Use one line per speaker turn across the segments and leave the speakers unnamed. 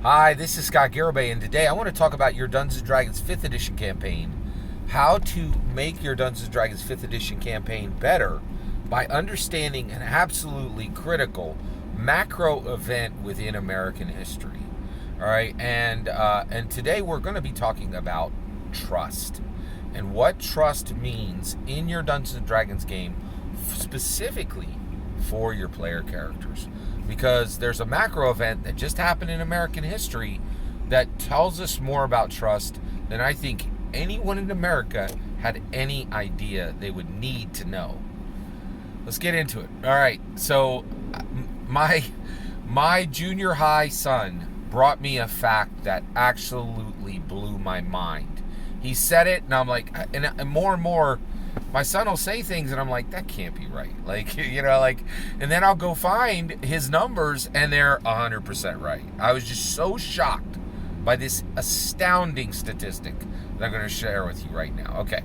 Hi, this is Scott Garibay, and today I want to talk about your Dungeons & Dragons 5th Edition campaign, how to make your Dungeons & Dragons 5th Edition campaign better by understanding an absolutely critical macro event within American history. All right, and today we're going to be talking about trust and what trust means in your Dungeons & Dragons game, specifically for your player characters. Because there's a macro event that just happened in American history that tells us more about trust than I think anyone in America had any idea they would need to know. Let's get into it. All right, so my junior high son brought me a fact that absolutely blew my mind. He said it, and I'm like, and more, my son will say things, and I'm like, that can't be right. And then I'll go find his numbers, and they're 100% right. I was just so shocked by this astounding statistic that I'm going to share with you right now. Okay.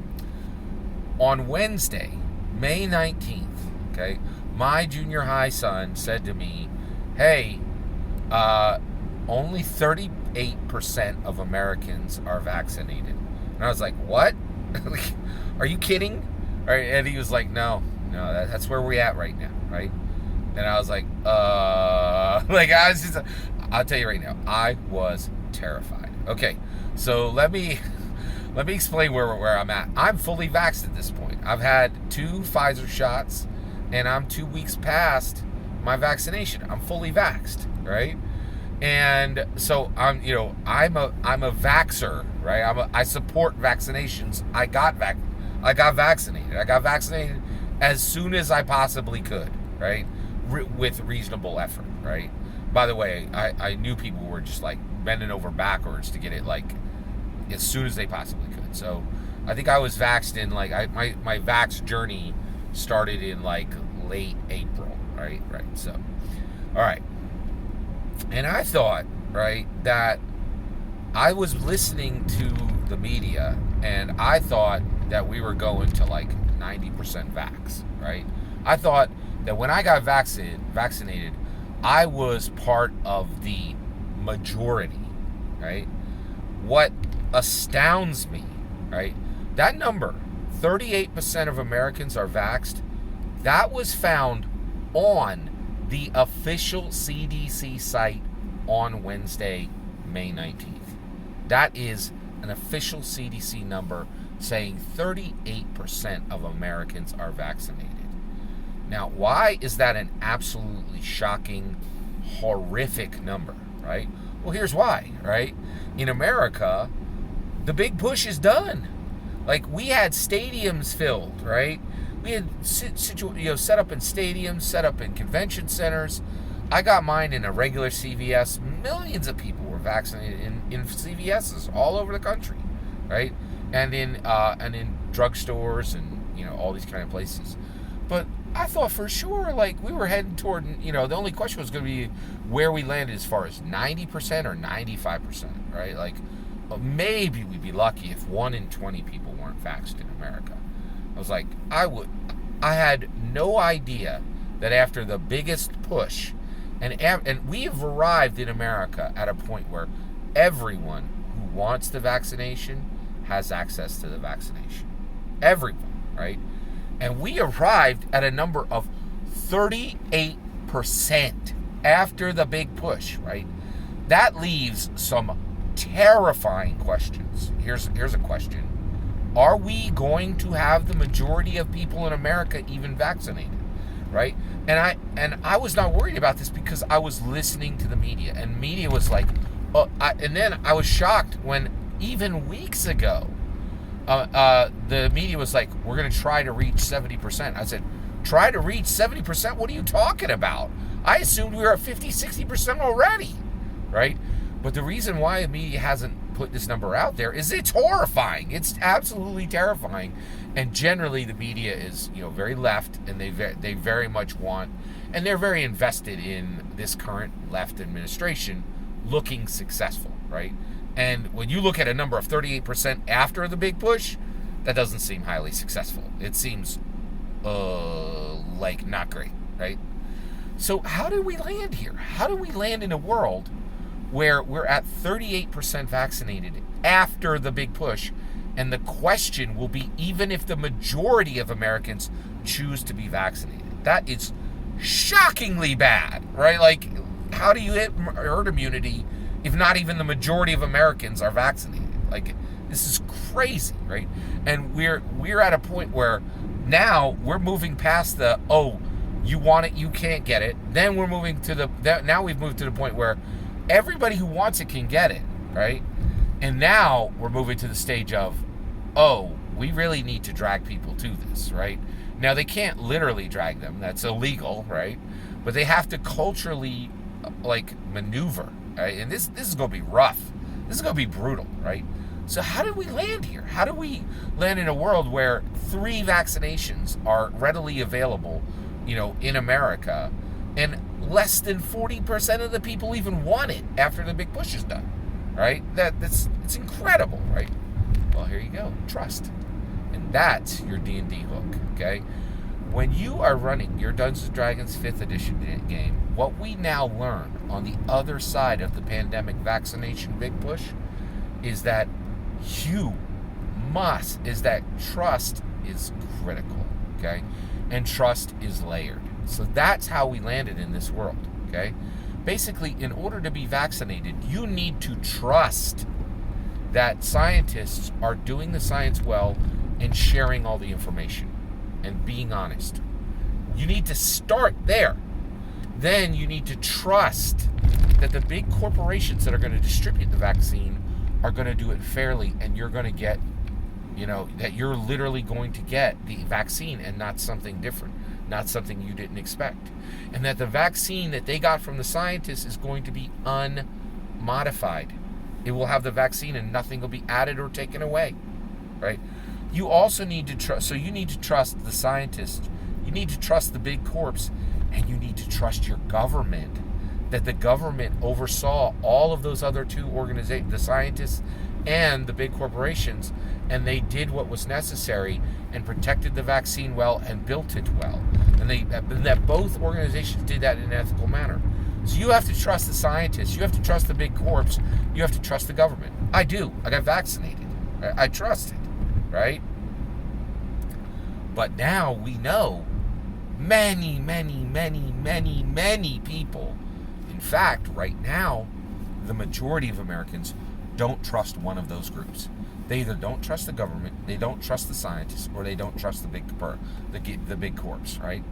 On Wednesday, May 19th, okay, my junior high son said to me, hey, only 38% of Americans are vaccinated. And I was like, what? Are you kidding? And he was like, no, that's where we're at right now, right? And I was like, I'll tell you right now, I was terrified. Okay, so let me explain where I'm at. I'm fully vaxxed at this point. I've had 2 Pfizer shots, and I'm 2 weeks past my vaccination. I'm fully vaxxed, right? And so I'm a vaxxer, right? I support vaccinations. I got vaccinated. I got vaccinated as soon as I possibly could, right? With reasonable effort, right? By the way, I knew people were just like bending over backwards to get it like as soon as they possibly could. So I think I was vaxxed in my vax journey started in like late April, right? So, all right. And I thought, right, that I was listening to the media, and I thought that we were going to like 90% vax, right? I thought that when I got vaccinated, I was part of the majority, right? What astounds me, right? That number, 38% of Americans are vaxxed, that was found on the official CDC site on Wednesday, May 19th. That is an official CDC number saying 38% of Americans are vaccinated. Now, why is that an absolutely shocking, horrific number, right? Well, here's why, right? In America, the big push is done. Like, we had stadiums filled, right? We had set up in stadiums, set up in convention centers. I got mine in a regular CVS. Millions of people were vaccinated in CVSs all over the country, right? And in drugstores and all these kind of places. But I thought for sure like we were heading toward the only question was going to be where we landed as far as 90% or 95%, right? Like maybe we'd be lucky if 1 in 20 people weren't vaxxed in America. I was like, I had no idea that after the biggest push, and we have arrived in America at a point where everyone who wants the vaccination has access to the vaccination. Everyone, right? And we arrived at a number of 38% after the big push, right? That leaves some terrifying questions. Here's a question. Are we going to have the majority of people in America even vaccinated, right? And I was not worried about this because I was listening to the media, and media was like, and then I was shocked when even weeks ago, the media was like, we're going to try to reach 70%. I said, try to reach 70%? What are you talking about? I assumed we were at 50, 60% already, right? But the reason why the media hasn't put this number out there is it's horrifying. It's absolutely terrifying. And generally the media is, very left, and they very much want, and they're very invested in this current left administration looking successful, right? And when you look at a number of 38% after the big push, that doesn't seem highly successful. It seems not great, right? So how did we land here? How do we land in a world where we're at 38% vaccinated after the big push. And the question will be, even if the majority of Americans choose to be vaccinated. That is shockingly bad, right? Like, how do you hit herd immunity if not even the majority of Americans are vaccinated? Like, this is crazy, right? And we're at a point where now we're moving past the, oh, you want it, you can't get it. Then we're moving to now we've moved to the point where everybody who wants it can get it, right? And now we're moving to the stage of, oh, we really need to drag people to this, right? Now, they can't literally drag them. That's illegal, right? But they have to culturally, like, maneuver, right? And this is going to be rough. This is going to be brutal, right? So how did we land here? How do we land in a world where 3 vaccinations are readily available, in America, and less than 40% of the people even want it after the big push is done, right? It's incredible, right? Well, here you go. Trust. And that's your D&D hook, okay? When you are running your Dungeons & Dragons 5th edition game, what we now learn on the other side of the pandemic vaccination big push is that trust is critical, okay? And trust is layered. So that's how we landed in this world, okay? Basically, in order to be vaccinated, you need to trust that scientists are doing the science well and sharing all the information and being honest. You need to start there. Then you need to trust that the big corporations that are going to distribute the vaccine are going to do it fairly, and you're going to get, that you're literally going to get the vaccine and not something different, not something you didn't expect. And that the vaccine that they got from the scientists is going to be unmodified. It will have the vaccine and nothing will be added or taken away, right? You also need to trust, so you need to trust the scientists, you need to trust the big corps, and you need to trust your government, that the government oversaw all of those other 2 organizations, the scientists and the big corporations, and they did what was necessary and protected the vaccine well and built it well. And that both organizations did that in an ethical manner. So you have to trust the scientists, you have to trust the big corps, you have to trust the government. I do. I got vaccinated. I trust it, right? But now we know many, many, many, many, many people. In fact, right now, the majority of Americans don't trust one of those groups. They either don't trust the government, they don't trust the scientists, or they don't trust the big corps, right?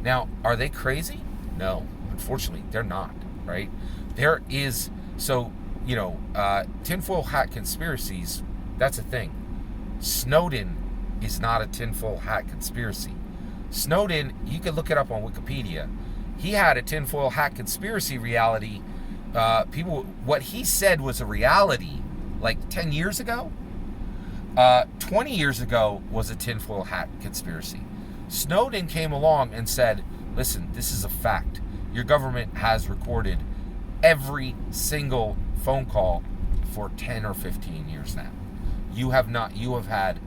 Now, are they crazy? No, unfortunately, they're not, right? There is, tinfoil hat conspiracies, that's a thing. Snowden is not a tinfoil hat conspiracy. Snowden, you can look it up on Wikipedia. He had a tinfoil hat conspiracy reality. What he said was a reality like 10 years ago. 20 years ago was a tinfoil hat conspiracy. Snowden came along and said, listen, this is a fact. Your government has recorded every single phone call for 10 or 15 years now. You have had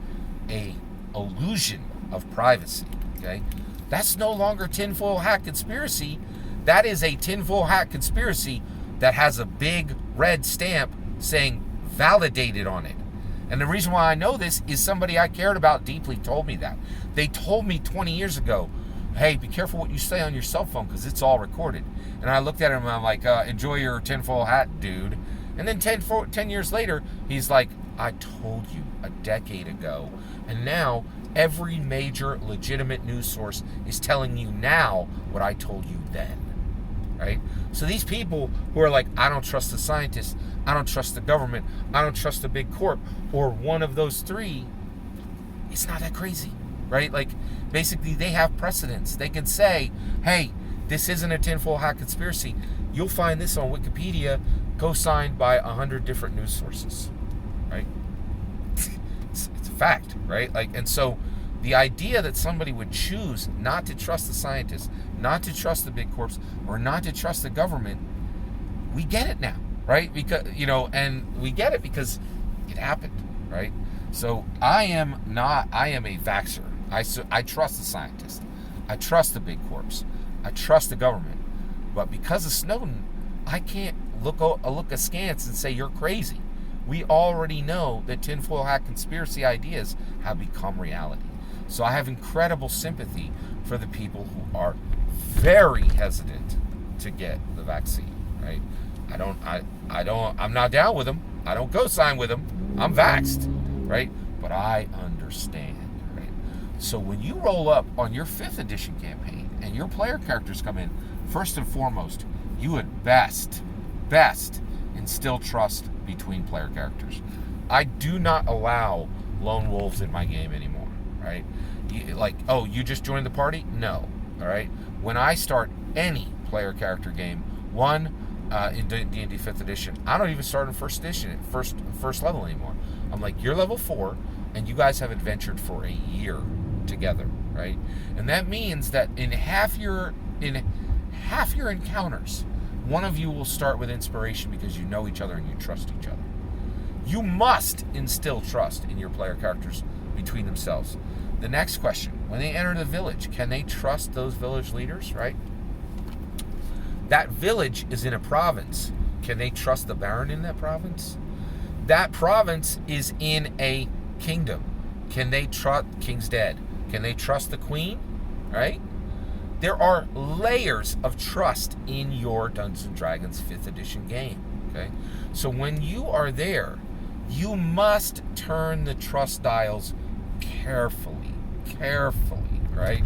a illusion of privacy, okay? That's no longer tinfoil hat conspiracy. That is a tinfoil hat conspiracy that has a big red stamp saying validated on it. And the reason why I know this is somebody I cared about deeply told me that. They told me 20 years ago, hey, be careful what you say on your cell phone because it's all recorded. And I looked at him and I'm like, enjoy your tinfoil hat, dude. And then 10 years later, he's like, I told you a decade ago. And now every major legitimate news source is telling you now what I told you then. Right? So these people who are like, I don't trust the scientists, I don't trust the government, I don't trust the big corp, or one of those 3, it's not that crazy, right? Like, basically, they have precedence. They can say, hey, this isn't a tinfoil hat conspiracy. You'll find this on Wikipedia, co-signed by 100 different news sources, right? It's a fact, right? Like, and so the idea that somebody would choose not to trust the scientists, not to trust the big corps, or not to trust the government, we get it now, right? Because, and we get it because it happened, right? So I am a vaxxer. I trust the scientists. I trust the big corps. I trust the government. But because of Snowden, I can't look askance and say you're crazy. We already know that tinfoil hat conspiracy ideas have become reality. So I have incredible sympathy for the people who are very hesitant to get the vaccine, right? I'm not down with them. I don't co-sign with them. I'm vaxxed, right? But I understand, right? So when you roll up on your 5th edition campaign and your player characters come in, first and foremost, you would best instill trust between player characters. I do not allow lone wolves in my game anymore, right? You just joined the party? No, all right? When I start any player character game, in D&D 5th edition, I don't even start in first edition, first level anymore. I'm like, you're level 4, and you guys have adventured for a year together, right? And that means that in half your encounters, one of you will start with inspiration because you know each other and you trust each other. You must instill trust in your player characters between themselves. The next question, when they enter the village, can they trust those village leaders, right? That village is in a province. Can they trust the baron in that province? That province is in a kingdom. Can they trust King's dead? Can they trust the queen? Right? There are layers of trust in your Dungeons & Dragons 5th edition game. Okay? So when you are there, you must turn the trust dials carefully, right?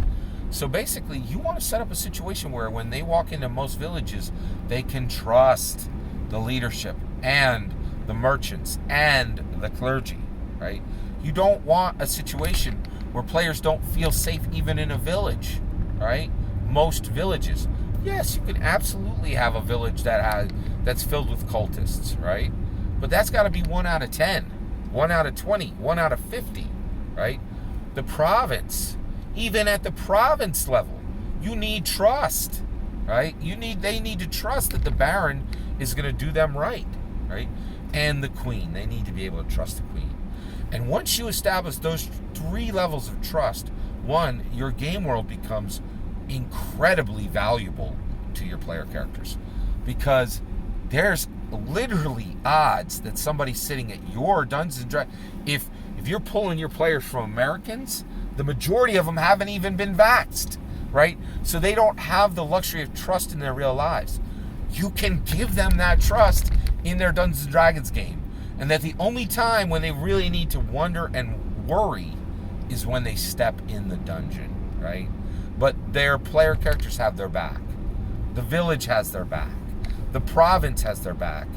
So basically, you want to set up a situation where when they walk into most villages, they can trust the leadership and the merchants and the clergy, right? You don't want a situation where players don't feel safe even in a village, right? Most villages. Yes, you can absolutely have a village that's filled with cultists, right? But that's got to be 1 out of 10, 1 out of 20, 1 out of 50, right? The province, even at the province level, you need trust, right? They need to trust that the baron is going to do them right? And the queen, they need to be able to trust the queen. And once you establish those 3 levels of trust, one, your game world becomes incredibly valuable to your player characters, because there's literally odds that somebody sitting at your Dungeons & Dragons, if you're pulling your players from Americans, the majority of them haven't even been vaxxed, right? So they don't have the luxury of trust in their real lives. You can give them that trust in their Dungeons & Dragons game, and that the only time when they really need to wonder and worry is when they step in the dungeon, right? But their player characters have their back. The village has their back. The province has their back.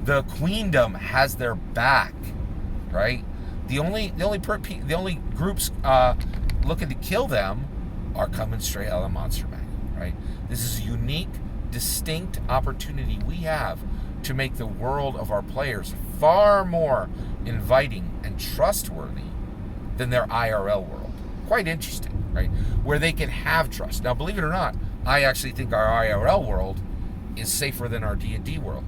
The queendom has their back, right? The only groups looking to kill them are coming straight out of the monster manual, right? This is a unique, distinct opportunity we have to make the world of our players far more inviting and trustworthy than their IRL world. Quite interesting, right? Where they can have trust. Now, believe it or not, I actually think our IRL world is safer than our D&D world.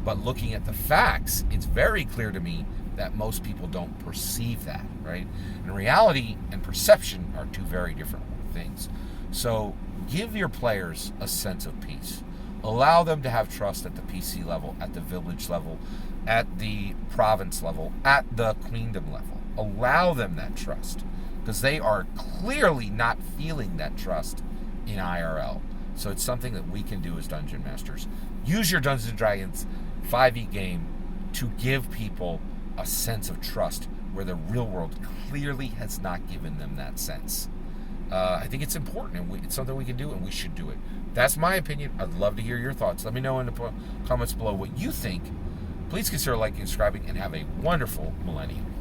But looking at the facts, it's very clear to me that most people don't perceive that, right? And reality and perception are 2 very different things. So give your players a sense of peace. Allow them to have trust at the PC level, at the village level, at the province level, at the queendom level. Allow them that trust, because they are clearly not feeling that trust in IRL. So it's something that we can do as Dungeon Masters. Use your Dungeons & Dragons 5e game to give people a sense of trust where the real world clearly has not given them that sense. I think it's important, and it's something we can do, and we should do it. That's my opinion. I'd love to hear your thoughts. Let me know in the comments below what you think. Please consider liking, subscribing, and have a wonderful millennium.